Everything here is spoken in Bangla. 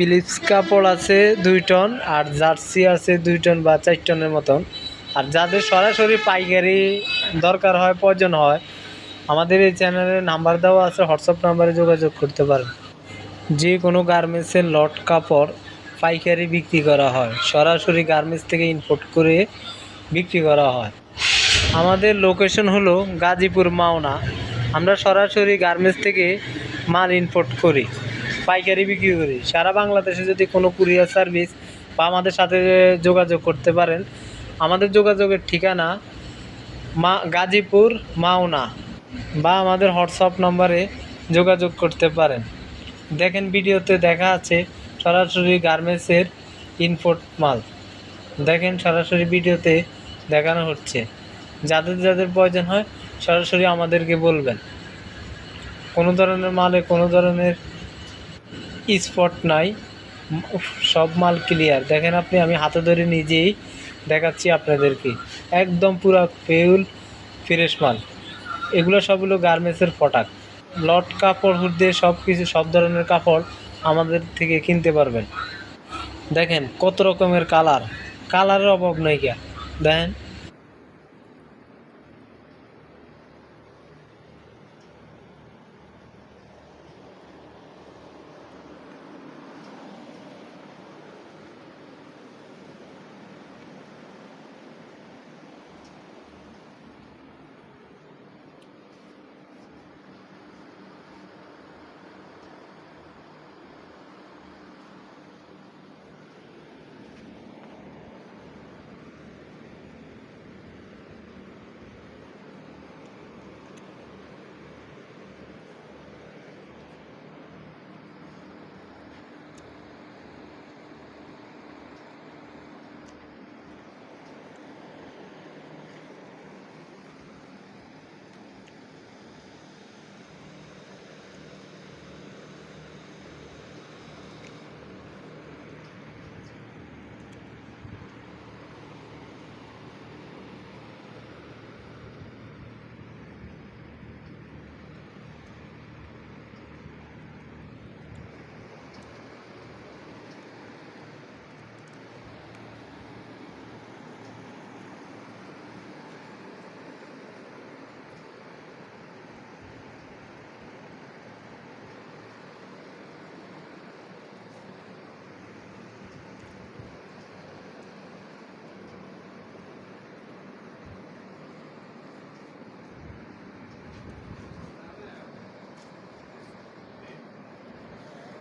ফিলিপস কাপড় আছে 2 টন, আর জার্সি আছে 2 টন বা 4 টনের মতন। আর যাদের সরাসরি পাইকারি দরকার হয়, প্রয়োজন হয়, আমাদের এই চ্যানেলে নাম্বার দেওয়া আছে, হোয়াটসঅ্যাপ নাম্বারে যোগাযোগ করতে পারেন। যে কোনো গার্মেন্টসের লট কাপড় পাইকারি বিক্রি করা হয়, সরাসরি গার্মেন্টস থেকে ইম্পোর্ট করে বিক্রি করা হয়। আমাদের লোকেশন হলো গাজীপুর মাওনা। আমরা সরাসরি গার্মেন্টস থেকে মাল ইম্পোর্ট করি, পাইকারি বিক্রি করি। সারা বাংলাদেশে যদি কোনো কুরিয়ার সার্ভিস বা আমাদের সাথে যোগাযোগ করতে পারেন। আমাদের যোগাযোগের ঠিকানা গাজীপুর মাওনা, বা আমাদের হোয়াটসঅ্যাপ নম্বরে যোগাযোগ করতে পারেন। দেখেন ভিডিওতে দেখা আছে সরাসরি গার্মেন্টসের ইম্পোর্ট মাল। দেখেন সরাসরি ভিডিওতে দেখানো হচ্ছে। যাদের যাদের প্রয়োজন হয় সরাসরি আমাদেরকে বলবেন। কোনো ধরনের মালে কোনো ধরনের স্পট নাই, সব মাল ক্লিয়ার। দেখেন আপনি, আমি হাতে ধরে নিজেই দেখাচ্ছি আপনাদেরকে, একদম পুরো পিওর ফ্রেশ মাল। এগুলো সবগুলো গার্মেন্টসের প্রোডাক্ট। লট কাপড় হুডে সব কিছু, সব ধরনের কাপড় আমাদের থেকে কিনতে পারবেন। দেখেন কত রকমের কালারের অভাব নেই। দেখেন